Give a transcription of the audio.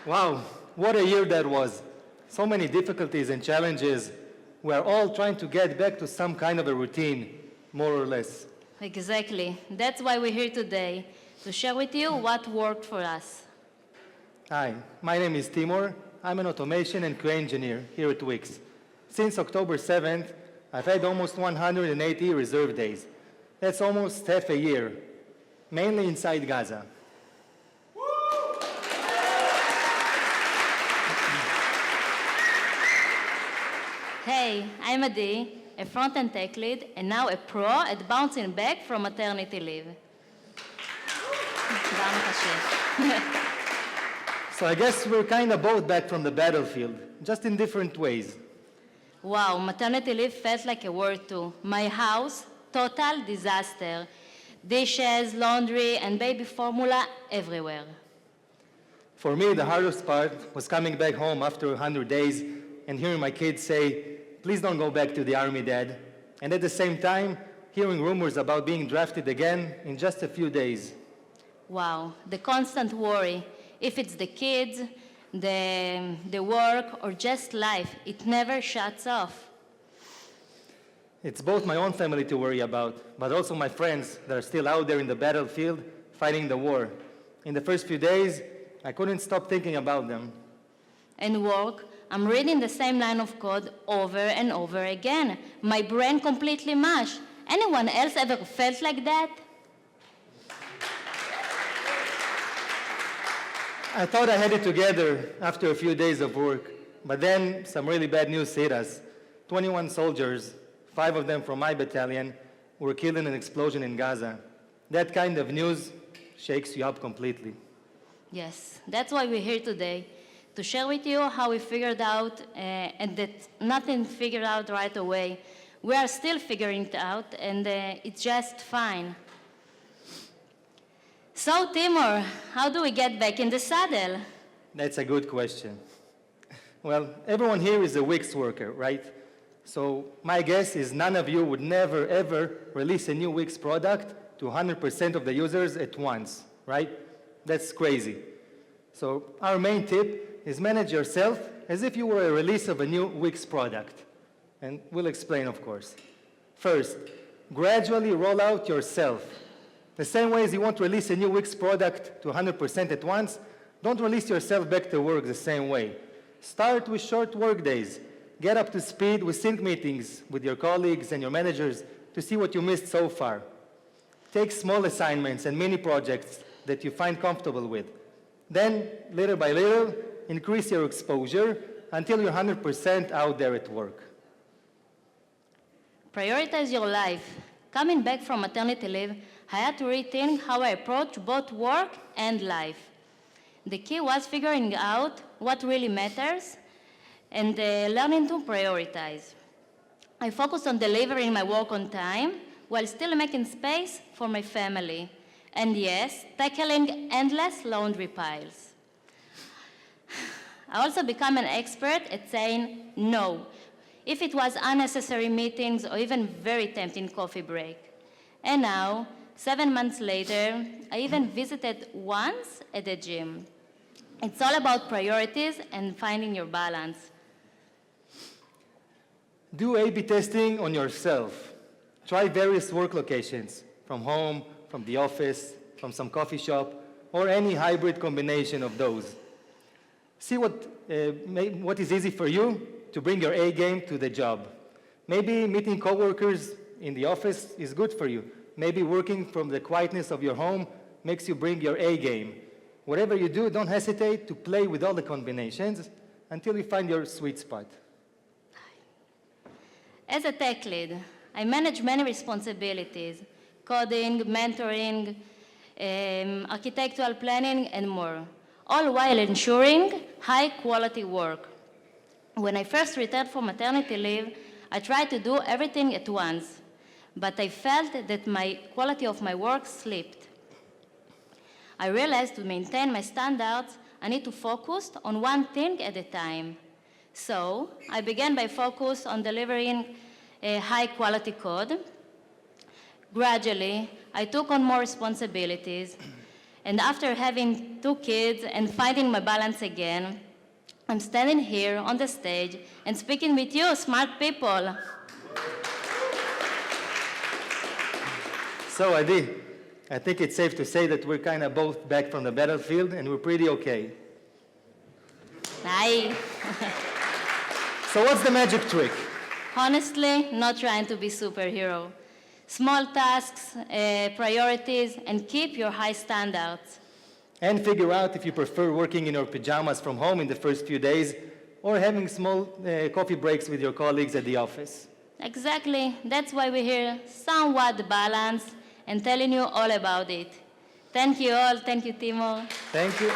Wow, what a year that was. So many difficulties and challenges. We are all trying to get back to some kind of a routine, more or less. Exactly. That's why we're here today, to share with you what worked for us. Hi, my name is Timor. I'm an automation and QA engineer here at Wix. Since October 7th, I've had almost 180 reserve days. That's almost half a year, mainly inside Gaza. Hey, I'm Adi, a front-end tech lead, and now a pro at bouncing back from maternity leave. So I guess we're kind of both back from the battlefield, just in different ways. Wow, maternity leave felt like a war too. My house, total disaster. Dishes, laundry, and baby formula everywhere. For me, the hardest part was coming back home after 100 days and hearing my kids say, "Please don't go back to the army, Dad." And at the same time, hearing rumors about being drafted again in just a few days. Wow, the constant worry. If it's the kids, the work, or just life, it never shuts off. It's both my own family to worry about, but also my friends that are still out there in the battlefield fighting the war. In the first few days, I couldn't stop thinking about them. And work, I'm reading the same line of code over and over again. My brain completely mashed. Anyone else ever felt like that? I thought I had it together after a few days of work, but then some really bad news hit us. 21 soldiers, 5 of them from my battalion, were killed in an explosion in Gaza. That kind of news shakes you up completely. Yes, that's why we're here today, to share with you how we figured out, and that nothing figured out right away. We are still figuring it out, and it's just fine. So, Timor, how do we get back in the saddle? That's a good question. Well, everyone here is a Wix worker, right? So my guess is none of you would never, ever release a new Wix product to 100% of the users at once, right? That's crazy. So our main tip is manage yourself as if you were a release of a new Wix product. And we'll explain, of course. First, gradually roll out yourself. The same way as you won't release a new Wix product to 100% at once, don't release yourself back to work the same way. Start with short work days. Get up to speed with sync meetings with your colleagues and your managers to see what you missed so far. Take small assignments and mini projects that you find comfortable with. Then, little by little, increase your exposure until you're 100% out there at work. Prioritize your life. Coming back from maternity leave, I had to rethink how I approach both work and life. The key was figuring out what really matters and learning to prioritize. I focused on delivering my work on time while still making space for my family. And yes, tackling endless laundry piles. I also became an expert at saying no, if it was unnecessary meetings or even very tempting coffee break. And now, 7 months later, I even visited once at the gym. It's all about priorities and finding your balance. Do A/B testing on yourself. Try various work locations, from home, from the office, from some coffee shop, or any hybrid combination of those. See what is easy for you to bring your A game to the job. Maybe meeting coworkers in the office is good for you. Maybe working from the quietness of your home makes you bring your A game. Whatever you do, don't hesitate to play with all the combinations until you find your sweet spot. As a tech lead, I manage many responsibilities: coding, mentoring, architectural planning, and more, all while ensuring high-quality work. When I first returned from maternity leave, I tried to do everything at once, but I felt that my quality of my work slipped. I realized to maintain my standards, I need to focus on one thing at a time. So I began by focus on delivering a high-quality code. Gradually, I took on more responsibilities, And after having 2 kids and finding my balance again, I'm standing here on the stage and speaking with you, smart people. So, Adi, I think it's safe to say that we're kind of both back from the battlefield and we're pretty okay. Aye. So what's the magic trick? Honestly, not trying to be superhero. Small tasks, priorities, and keep your high standards. And figure out if you prefer working in your pajamas from home in the first few days or having small coffee breaks with your colleagues at the office. Exactly. That's why we're here, somewhat balanced, and telling you all about it. Thank you all. Thank you, Timor. Thank you.